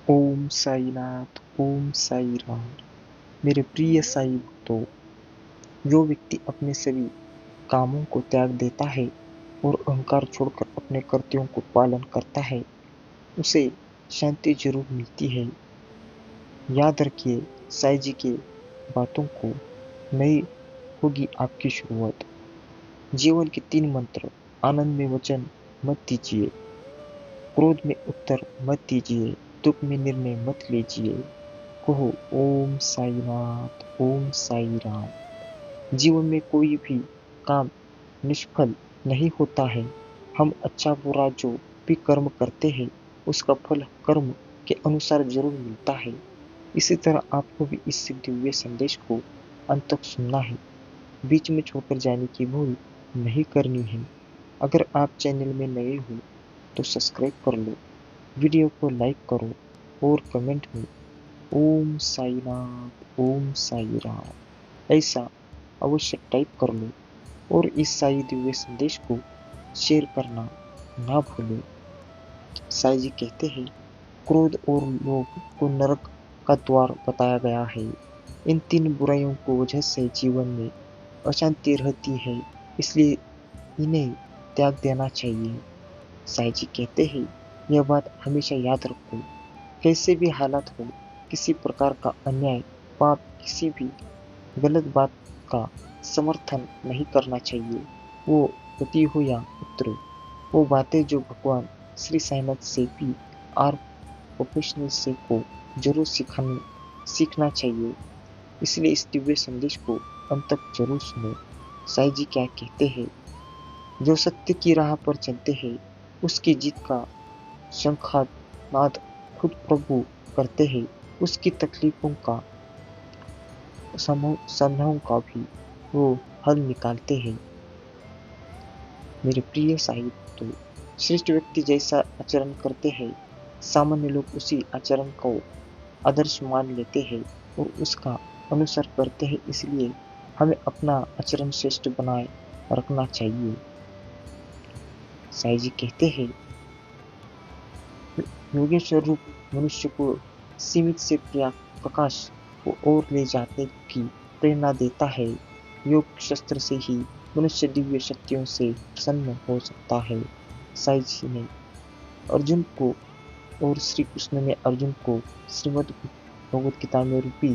ओम साईनाथ, ओम साई राम। मेरे प्रिय साई भक्तों, जो व्यक्ति अपने सभी कामों को त्याग देता है और अहंकार छोड़कर अपने कर्तव्यों को पालन करता है, उसे शांति जरूर मिलती है। याद रखिए, साई जी के बातों को नई होगी आपकी शुरुआत। जीवन के 3 मंत्र। आनंद में वचन मत दीजिए, क्रोध में उत्तर मत दीजिए, दुख में निर्णय मत लीजिए। कहो ओम साईनाथ, ओम साई राम। जीवन में कोई भी काम निष्फल नहीं होता है। हम अच्छा बुरा जो भी कर्म करते हैं, उसका फल कर्म के अनुसार जरूर मिलता है। इसी तरह आपको भी इस दिव्य संदेश को अंत तक सुनना है। बीच में छोड़कर जाने की भूल नहीं करनी है। अगर आप चैनल में नए हो तो सब्सक्राइब कर लो, वीडियो को लाइक करो और कमेंट में ओम साईनाथ, ओम साई राम ऐसा अवश्य टाइप कर लो और इस साई दिव्य संदेश को शेयर करना ना भूलें। साई जी कहते हैं, क्रोध और लोभ को नरक का द्वार बताया गया है। इन 3 बुराइयों को वजह से जीवन में अशांति रहती है, इसलिए इन्हें त्याग देना चाहिए। साई जी कहते हैं, यह बात हमेशा याद रखो, कैसे भी हालात हो, किसी प्रकार का अन्याय, पाप, किसी भी गलत बात का समर्थन नहीं करना चाहिए। वो पति हो या पुत्र, वो बातें जो भगवान श्री साईनाथ से भी आर प्रोफेशनल से को जरूर सीखना चाहिए। इसलिए इस दिव्य संदेश को अंत तक जरूर सुनो। साई जी क्या कहते हैं, जो सत्य की राह पर चलते हैं, उसकी जीत का शंखानाद खुद प्रभु करते हैं। उसकी तकलीफों का संभव का भी वो हल निकालते हैं। मेरे प्रिय साई भक्तों, श्रेष्ठ व्यक्ति जैसा आचरण करते हैं, सामान्य लोग उसी आचरण को आदर्श मान लेते हैं और उसका अनुसरण करते हैं। इसलिए हमें अपना आचरण श्रेष्ठ बनाए रखना चाहिए। साई जी कहते हैं, योगेश्वर रूप मनुष्य को सीमित से प्रकाश को ओर ले जाने की प्रेरणा देता है। योग शस्त्र से ही मनुष्य दिव्य शक्तियों से प्रसन्न हो सकता है। साई जी ने अर्जुन को और श्री कृष्ण ने अर्जुन को श्रीमद् भगवत गीता में रूपी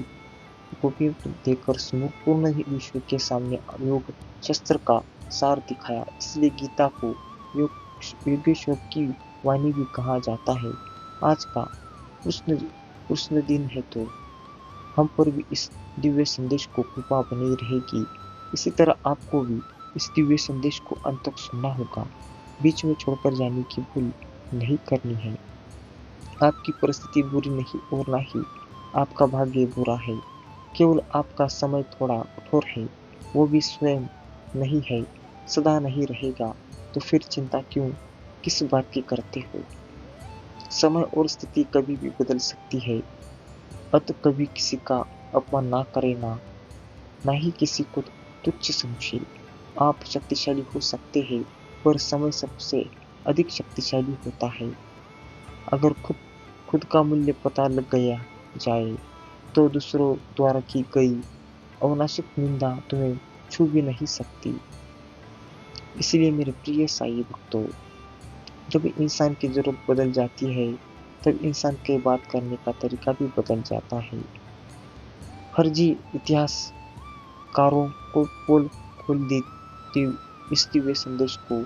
गोपी देकर संपूर्ण विश्व के सामने योग शस्त्र का सार दिखाया। इसलिए गीता को योगेश्वर की वाणी भी कहा जाता है। आज का कृष्ण दिन है, तो हम पर भी इस दिव्य संदेश को कृपा बनी रहेगी। इसी तरह आपको भी इस दिव्य संदेश को अंत तक सुनना होगा। बीच में छोड़कर जाने की भूल नहीं करनी है। आपकी परिस्थिति बुरी नहीं और ना ही आपका भाग्य बुरा है। केवल आपका समय थोड़ा कठोर है, वो भी स्वयं नहीं है, सदा नहीं रहेगा। तो फिर चिंता क्यों किस बात की करते हो? समय और स्थिति कभी भी बदल सकती है। अत कभी किसी का अपमान ना करे, ना ही किसी को तुच्छ समझे। आप शक्तिशाली हो सकते हैं, पर समय सबसे अधिक शक्तिशाली होता है। अगर खुद का मूल्य पता लग गया जाए, तो दूसरों द्वारा की गई अनावश्यक निंदा तुम्हें छू भी नहीं सकती। इसलिए मेरे प्रिय साई भक्तों, जब इंसान की जरूरत बदल जाती है, तब इंसान के बात करने का तरीका भी बदल जाता है। फर्जी इतिहासकारों को पोल खोल देती इस दिव्य संदेश को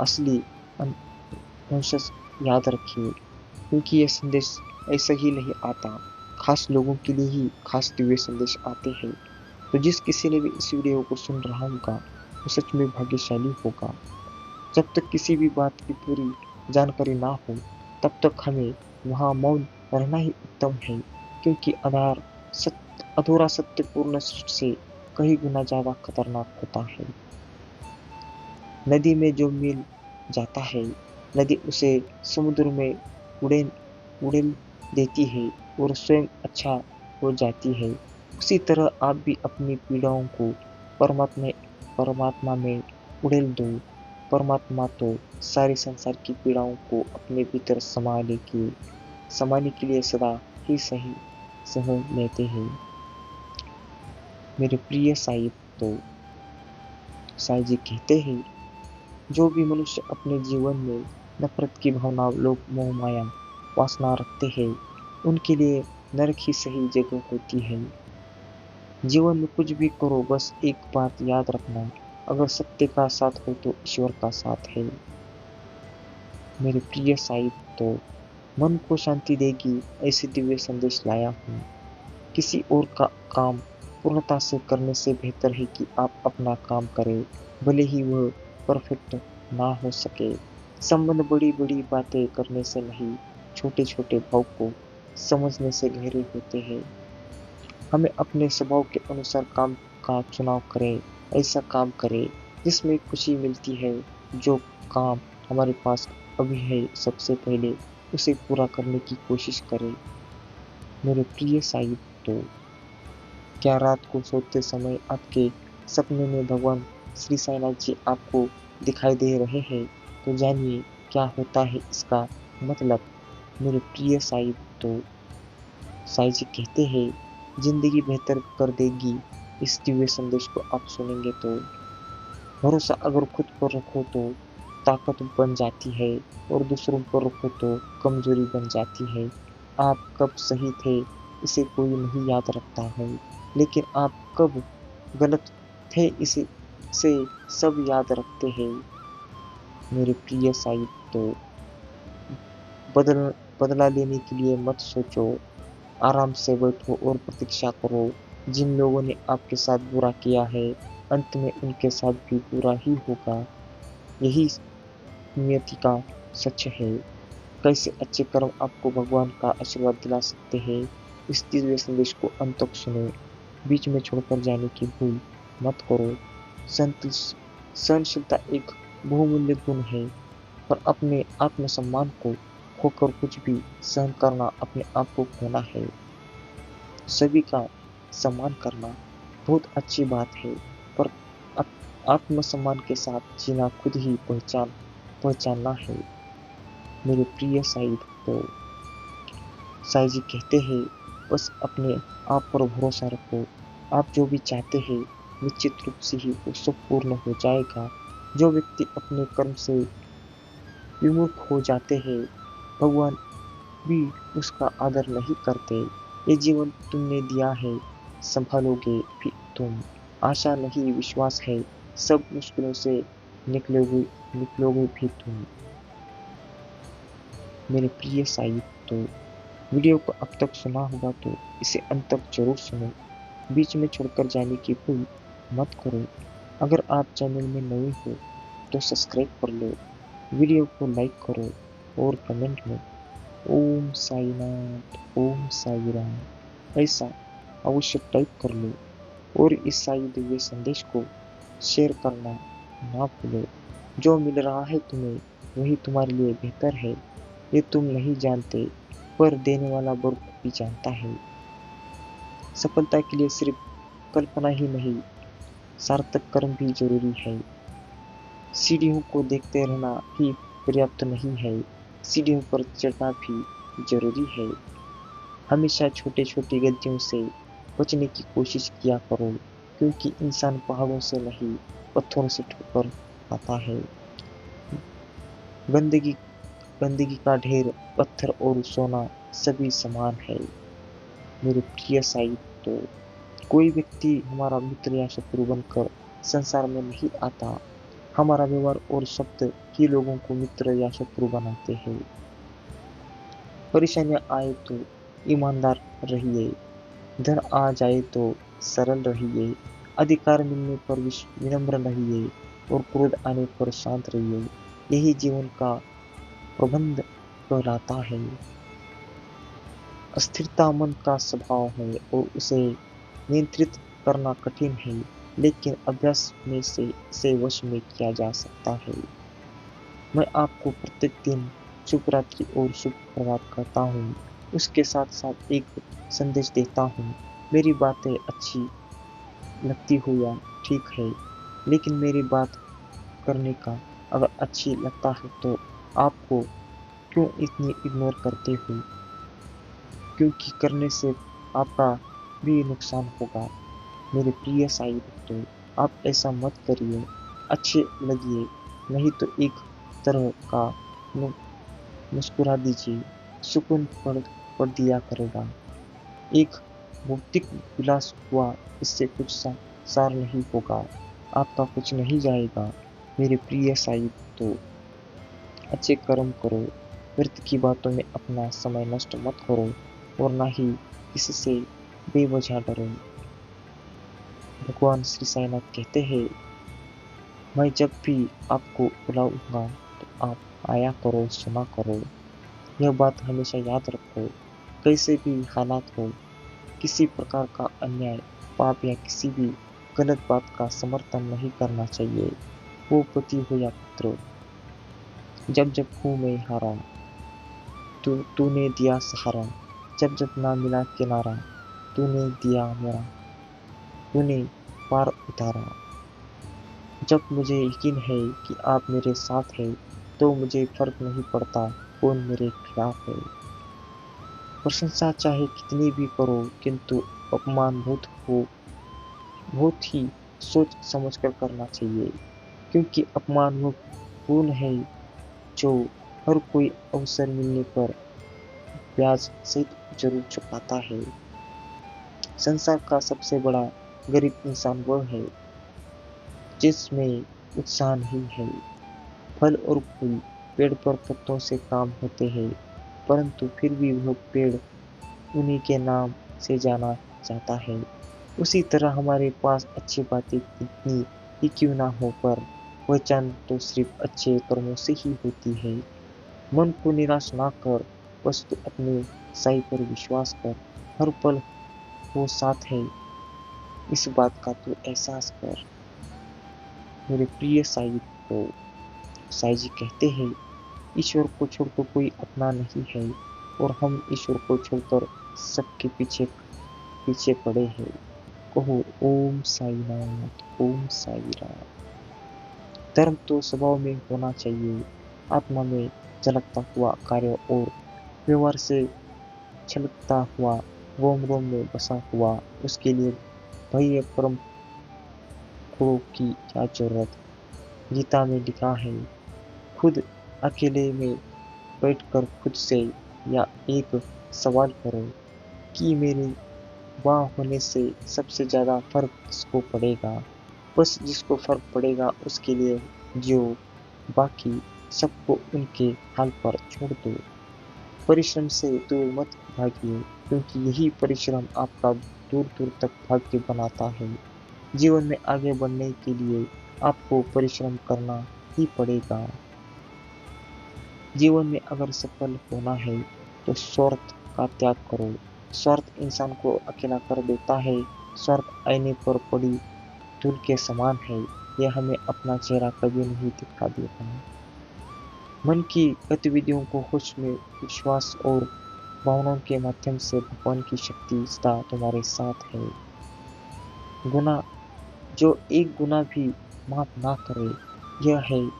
असली अंश याद रखिए, क्योंकि यह संदेश ऐसा ही नहीं आता। खास लोगों के लिए ही खास दिव्य संदेश आते हैं। तो जिस किसी ने भी इस वीडियो को सुन रहा होगा, वो सच में भाग्यशाली होगा। जब तक किसी भी बात की पूरी जानकारी ना हो, तब तक हमें वहां मौन रहना ही उत्तम है, क्योंकि अधूरा सत्य पूर्ण सत्य से कहीं गुना ज्यादा खतरनाक होता है। नदी में जो मिल जाता है, नदी उसे समुद्र में उड़ेल देती है और स्वयं अच्छा हो जाती है। उसी तरह आप भी अपनी पीड़ाओं को परमात्मा में उड़ेल दो। परमात्मा तो सारे संसार की पीड़ाओं को अपने भीतर समा लेके समाने के लिए सदा ही सही सह लेते हैं। मेरे प्रिय साहिब, तो साईं जी कहते हैं, जो भी मनुष्य अपने जीवन में नफरत की भावना, लोभ, मोह, माया, वासना रखते हैं, उनके लिए नरक ही सही जगह होती है। जीवन में कुछ भी करो, बस एक बात याद रखना, अगर सत्य का साथ हो तो ईश्वर का साथ है। मेरे प्रिय साहिब, तो मन को शांति देगी ऐसे दिव्य संदेश लाया हूँ। किसी और का काम पूर्णता से करने से बेहतर है कि आप अपना काम करें, भले ही वह परफेक्ट ना हो सके। संबंध बड़ी बड़ी बातें करने से नहीं, छोटे छोटे भाव को समझने से गहरे होते हैं। हमें अपने स्वभाव के अनुसार काम का चुनाव करें, ऐसा काम करें जिसमें खुशी मिलती है। जो काम हमारे पास अभी है, सबसे पहले उसे पूरा करने की कोशिश करें। मेरे प्रिय साहिब, तो क्या रात को सोते समय आपके सपने में भगवान श्री साईनाथ जी आपको दिखाई दे रहे हैं? तो जानिए क्या होता है इसका मतलब। मेरे प्रिय साहिब, तो साईं जी कहते हैं, जिंदगी बेहतर कर देगी इस दिव्य संदेश को आप सुनेंगे तो। भरोसा अगर खुद पर रखो तो ताकत बन जाती है, और दूसरों पर रखो तो कमजोरी बन जाती है। आप कब सही थे इसे कोई नहीं याद रखता है, लेकिन आप कब गलत थे इसे से सब याद रखते हैं। मेरे प्रिय साहिब, तो बदल बदला लेने के लिए मत सोचो, आराम से बैठो और प्रतीक्षा करो। जिन लोगों ने आपके साथ बुरा किया है, अंत में उनके साथ भी बुरा ही होगा। यही नियति का सच है। कैसे अच्छे कर्म आपको भगवान का आशीर्वाद दिला सकते हैं। इस दिव्य संदेश को अंत तक सुनो, बीच में छोड़कर जाने की भूल मत करो। सहनशीलता एक बहुमूल्य गुण है, पर अपने आत्मसम्मान को खोकर कुछ भी सहन करना अपने आप को खोना है। सभी का सम्मान करना बहुत अच्छी बात है, पर आत्मसम्मान के साथ जीना खुद ही पहचानना है। मेरे प्रिय साहिब, तो साईं जी कहते हैं, बस अपने आप पर भरोसा रखो। आप जो भी चाहते हैं, निश्चित रूप से ही वो सब पूर्ण हो जाएगा। जो व्यक्ति अपने कर्म से विमुख हो जाते हैं, भगवान भी उसका आदर नहीं करते। ये जीवन तुमने दिया है, संभालोगे भी तुम। आशा नहीं, विश्वास है, सब मुश्किलों से निकलोगे भी तुम। मेरे प्रिय साहिब, तो वीडियो को अब तक सुना होगा तो इसे अंत तक जरूर सुनो, बीच में छोड़कर जाने की भूल मत करो। अगर आप चैनल में नए हो तो सब्सक्राइब कर लो, वीडियो को लाइक करो और कमेंट में ओम साईनाथ, ओम साई राम ऐसा अवश्य टाइप कर लो, और इस साई दिव्य संदेश को शेयर करना ना भूलो। जो मिल रहा है तुम्हें, वही तुम्हारे लिए बेहतर है, ये तुम नहीं जानते, पर देने वाला बखूबी जानता है। सफलता के लिए सिर्फ कल्पना ही नहीं, सार्थक कर्म भी जरूरी है। सीढ़ियों को देखते रहना ही पर्याप्त नहीं है, सीढ़ियों पर चढ़ना भी जरूरी है। हमेशा छोटे छोटी गलतियों से बचने की कोशिश किया करो, क्योंकि इंसान पहाड़ों से नहीं, पत्थरों से ठोकर खाता है। गंदगी गंदगी का ढेर, पत्थर और सोना सभी समान है। मेरे प्रिय साहिब, तो कोई व्यक्ति हमारा मित्र या शत्रु बनकर संसार में नहीं आता। हमारा व्यवहार और शब्द ही लोगों को मित्र या शत्रु बनाते हैं। परेशानियां आए तो ईमानदार रहिए, धन आ जाए तो सरल रहिए, अधिकार मिलने पर विनम्र रहिए, और क्रोध आने पर शांत रहिए। यही जीवन का प्रबंध कहलाता है। अस्थिरता मन का स्वभाव है, और उसे नियंत्रित करना कठिन है, लेकिन अभ्यास में से इसे वश में किया जा सकता है। मैं आपको प्रत्येक दिन शुभ रात्रि और शुभ प्रभात करता हूँ। उसके साथ साथ एक संदेश देता हूँ। मेरी बातें अच्छी लगती हो या ठीक है, लेकिन मेरी बात करने का अगर अच्छी लगता है तो आपको क्यों इतनी इग्नोर करते हो। क्योंकि करने से आपका भी नुकसान होगा। मेरे प्रिय साई भक्तों, आप ऐसा मत करिए, अच्छे लगिए, नहीं तो एक तरह का मु- मुस्कुरा दीजिए, सुकून पड़ दिया करेगा। एक भौतिक विलास हुआ, इससे कुछ सार नहीं होगा, आपका कुछ नहीं जाएगा। मेरे प्रिय साई भक्तों, अच्छे कर्म करो, व्यर्थ की बातों में अपना समय नष्ट मत करो और ना ही किसी से बेवजह डरो। भगवान श्री साईनाथ कहते हैं, मैं जब भी आपको बुलाऊंगा तो आप आया करो, सुना करो। यह बात हमेशा याद रखो, कैसे भी हालात हो, किसी प्रकार का अन्याय, पाप या किसी भी गलत बात का समर्थन नहीं करना चाहिए। वो पति हो या पुत्र, जब जब हूँ मैं हारा, तूने दिया सहारा, जब जब ना मिला किनारा, तूने दिया मेरा, तूने पार उतारा। जब मुझे यकीन है कि आप मेरे साथ हैं, तो मुझे फर्क नहीं पड़ता कौन मेरे खिलाफ है। प्रशंसा चाहे कितनी भी करो, किंतु अपमान बहुत ही सोच समझ कर करना चाहिए, क्योंकि अपमान वो खून है जो हर कोई अवसर मिलने पर ब्याज सहित जरूर चुकाता है। संसार का सबसे बड़ा गरीब इंसान वह है जिसमें उत्साह नहीं है। फल और फूल पेड़ पर पत्तों से काम होते हैं, परंतु फिर भी वह पेड़ उन्हीं के नाम से जाना जाता है। उसी तरह हमारे पास अच्छी बातें कितनी ही क्यों ना हो, पर पहचान तो सिर्फ अच्छे कर्मों से ही होती है। मन को निराश ना कर, बस तू अपने साई पर विश्वास कर, हर पल वो साथ है, इस बात का तू एहसास कर। मेरे प्रिय साई को साई जी कहते हैं, ईश्वर को छोड़कर कोई अपना नहीं है और हम ईश्वर को छोड़कर सबके पीछे पीछे पड़े हैं। कहो ओम साई नाथ, ओम साई राम। धर्म तो स्वभाव में होना चाहिए, आत्मा में झलकता हुआ कार्य और व्यवहार से छलकता हुआ, रोम रोम में बसा हुआ। उसके लिए भय परम गुरु की क्या जरूरत। गीता में लिखा है, खुद अकेले में बैठकर खुद से या एक सवाल करो कि मेरे वहाँ होने से सबसे ज्यादा फर्क किसको पड़ेगा। बस जिसको फर्क पड़ेगा उसके लिए जियो, बाकी सबको उनके हाल पर छोड़ दो। परिश्रम से दूर मत भागिए, क्योंकि यही परिश्रम आपका दूर दूर तक भाग्य बनाता है। जीवन में आगे बढ़ने के लिए आपको परिश्रम करना ही पड़ेगा। जीवन में अगर सफल होना है तो स्वार्थ का त्याग करो। स्वार्थ इंसान को अकेला कर देता है। स्वार्थ आईने पर पड़ी धूल के समान है, यह हमें अपना चेहरा कभी नहीं दिखा देता। मन की गतिविधियों को होश में विश्वास और भावनाओं के माध्यम से भगवान की शक्ति सदा तुम्हारे साथ है। गुना जो एक गुना भी माफ ना करे, यह है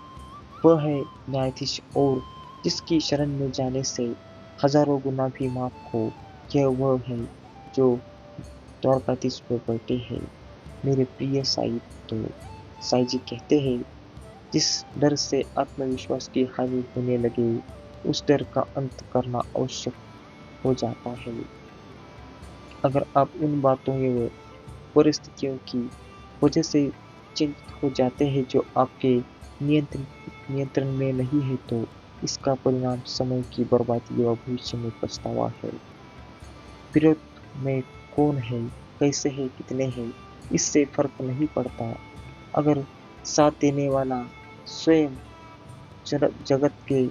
वह है न्यायाधीश, और जिसकी शरण में जाने से हजारों गुना भी माफ हो, यह वह है जो द्वारकाधीश पर बैठे हैं। मेरे प्रिय साई, तो साई जी कहते हैं, जिस डर से आत्मविश्वास की हानि होने लगे, उस डर का अंत करना आवश्यक हो जाता है। अगर आप उन बातों एवं परिस्थितियों की वजह से चिंतित हो जाते हैं जो आपके नियंत्रण नियंत्रण में नहीं है, तो इसका परिणाम समय की बर्बादी व भविष्य में पछतावा है। विरोध में कौन है, कैसे है, कितने हैं, इससे फर्क नहीं पड़ता। अगर साथ देने वाला स्वयं जगत के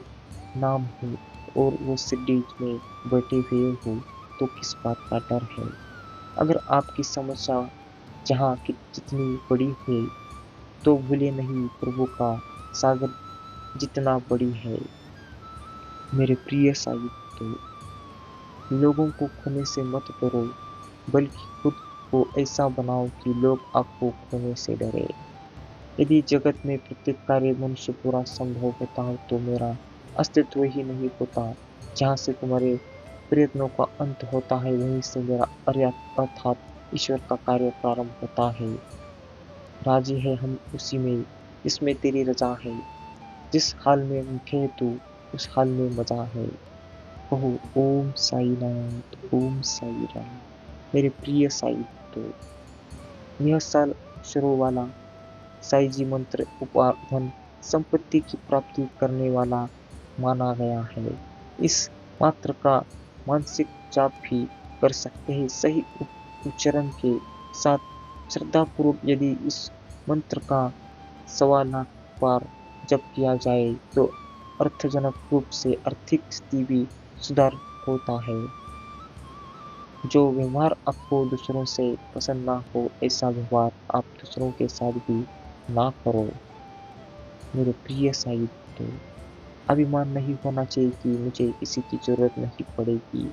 नाम हो और वो सीढ़ी में बैठे हुए हो, तो किस बात का डर है। अगर आपकी समस्या जहाँ की जितनी बड़ी है, तो भूले नहीं प्रभु का सागर जितना बड़ी है। मेरे प्रिय साई, तो लोगों को खोने से मत डरो, बल्कि खुद को ऐसा बनाओ कि लोग आपको खोने से डरे। यदि जगत में प्रत्येक कार्य मनुष्य पूरा संभव होता हो, तो मेरा अस्तित्व ही नहीं होता। जहाँ से तुम्हारे प्रयत्नों का अंत होता है, वहीं से मेरा अर्थ अर्थात ईश्वर का कार्य प्रारंभ होता है। राजी है हम उसी में जिसमें तेरी रजा है, जिस हाल में थे तू उस हाल में मजा है। कहो ओम साई नाथ, ओम साई राम। मेरे प्रिय साई तो यह साल अक्षरों वाला साई जी मंत्र उपाधन संपत्ति की प्राप्ति करने वाला माना गया है। इस मात्र का मानसिक जाप भी कर सकते हैं सही उच्चारण के साथ श्रद्धापूर्वक। यदि इस मंत्र का 1.25 लाख बार जप किया जाए तो अर्थजनक रूप से आर्थिक स्थिति भी सुधार होता है। जो व्यवहार आपको दूसरों से पसंद ना हो, ऐसा व्यवहार आप दूसरों के साथ भी ना करो। मेरे प्रिय साहित्य, अभिमान नहीं होना चाहिए कि मुझे किसी की जरूरत नहीं पड़ेगी,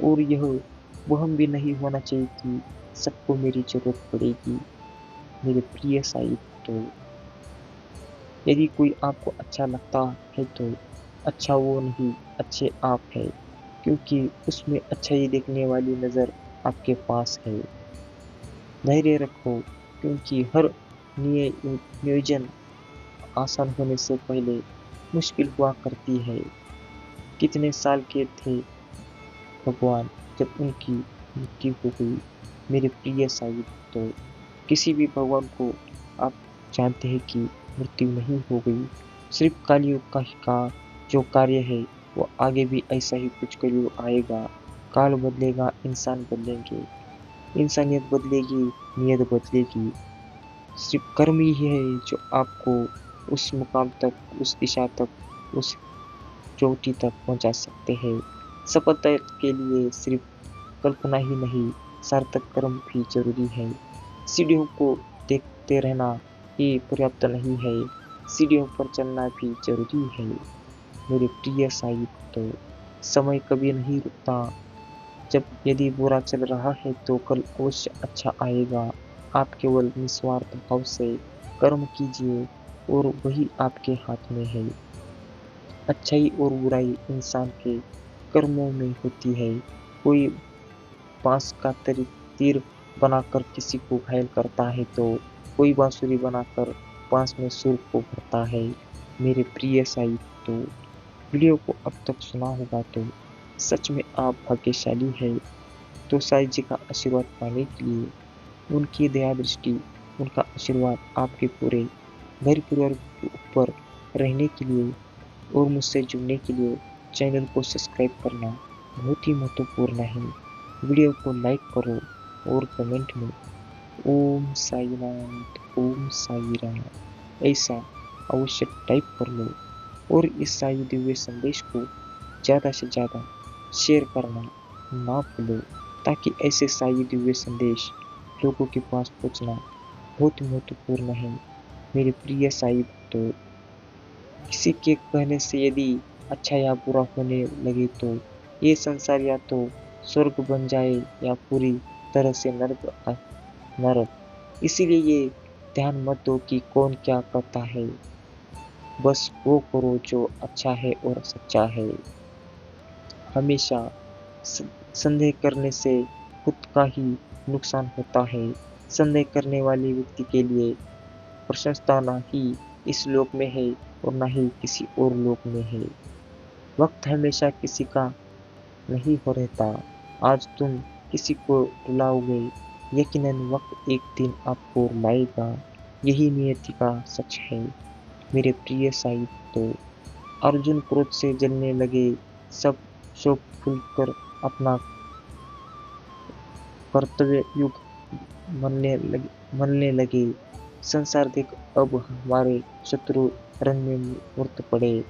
और यह वहम भी नहीं होना चाहिए कि सबको मेरी जरूरत पड़ेगी। मेरे प्रिय साहित्य, यदि कोई आपको अच्छा लगता है तो अच्छा वो नहीं, अच्छे आप है, क्योंकि उसमें अच्छाई देखने वाली नज़र आपके पास है। धैर्य रखो, क्योंकि हर नियोजन आसान होने से पहले मुश्किल हुआ करती है। कितने साल के थे भगवान जब उनकी मृत्यु हो गई। मेरे प्रिय साहिब, तो किसी भी भगवान को आप जानते हैं कि मृत्यु नहीं हो गई। सिर्फ कलयुग का जो कार्य है वो आगे भी ऐसा ही कुछ कलयुग आएगा। काल बदलेगा, इंसान बदलेंगे, इंसानियत बदलेगी, नियत बदलेगी। सिर्फ कर्म ही है जो आपको उस मुकाम तक, उस दिशा तक, उस चोटी तक पहुंचा सकते हैं। सफलता के लिए सिर्फ कल्पना ही नहीं, सार्थक कर्म भी जरूरी है। सीढ़ियों को देखते रहना ही पर्याप्त नहीं है, सीढ़ियों पर चलना भी जरूरी है। मेरे प्रिय साहित्य, समय कभी नहीं रुकता। जब यदि बुरा चल रहा है तो कल अवश्य अच्छा आएगा। आप केवल निस्वार्थ भाव से कर्म कीजिए और वही आपके हाथ में है। अच्छाई और बुराई इंसान के कर्मों में होती है। कोई बांस का तीर बनाकर किसी को घायल करता है तो कोई बांसुरी बनाकर बांस में सुर को भरता है। मेरे प्रिय साहित्य, वीडियो को अब तक सुना होगा तो सच में आप भाग्यशाली है। तो साईं जी का आशीर्वाद पाने के लिए, उनकी दया दृष्टि, उनका आशीर्वाद आपके पूरे घर परिवार के ऊपर रहने के लिए और मुझसे जुड़ने के लिए चैनल को सब्सक्राइब करना बहुत ही महत्वपूर्ण है। वीडियो को लाइक करो और कमेंट में ओम साईनाथ, ओम साई राम ऐसा अवश्य टाइप कर लो, और इस साई दिव्य संदेश को ज़्यादा से ज़्यादा शेयर करना ना भूलो, ताकि ऐसे साई दिव्य संदेश लोगों के पास पहुंचना बहुत महत्वपूर्ण है। मेरे प्रिय साई भक्तों, किसी के कहने से यदि अच्छा या बुरा होने लगे तो ये संसार या तो स्वर्ग बन जाए या पूरी तरह से नरक। इसीलिए ये ध्यान मत दो कि कौन क्या करता है, बस वो करो जो अच्छा है और सच्चा है। हमेशा संदेह करने से खुद का ही नुकसान होता है। संदेह करने वाले व्यक्ति के लिए प्रशंसा ना ही इस लोक में है और ना ही किसी और लोक में है। वक्त हमेशा किसी का नहीं हो रहता। आज तुम किसी को रुलाओगे, यकीनन वक्त एक दिन आपको रुलाएगा। यही नियति का सच है। मेरे प्रिय साहित्य, अर्जुन क्रोध से जलने लगे, सब शोक भूलकर अपना कर्तव्य युग मनने लगे। संसार देख अब हमारे शत्रु रंग में मूर्त पड़े,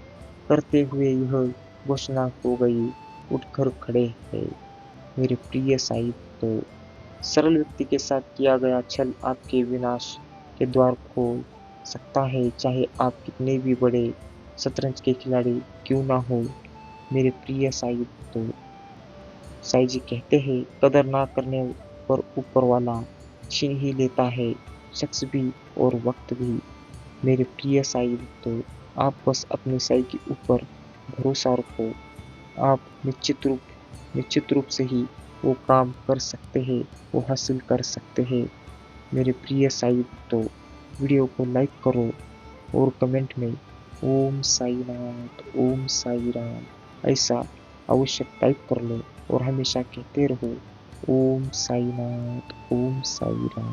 करते हुए यह घोषणा हो गई, उठकर खड़े हैं। मेरे प्रिय साहित्य, सरल व्यक्ति के साथ किया गया छल आपके विनाश के द्वार खोल सकता है, चाहे आप कितने भी बड़े शतरंज के खिलाड़ी क्यों ना हो। मेरे प्रिय साहित्य, साईं जी कहते हैं, कदर ना करने पर ऊपर वाला छीन ही लेता है, शख्स भी और वक्त भी। मेरे प्रिय साहित्य, आप बस अपने साईं के ऊपर भरोसा रखो। आप निश्चित रूप निश्चित रूप से ही वो काम कर सकते हैं, वो हासिल कर सकते हैं। मेरे प्रिय साई भक्तों, वीडियो को लाइक करो और कमेंट में ओम साईनाथ, ओम साई राम ऐसा अवश्य टाइप कर लो और हमेशा कहते रहो ओम साईनाथ, ओम साई राम।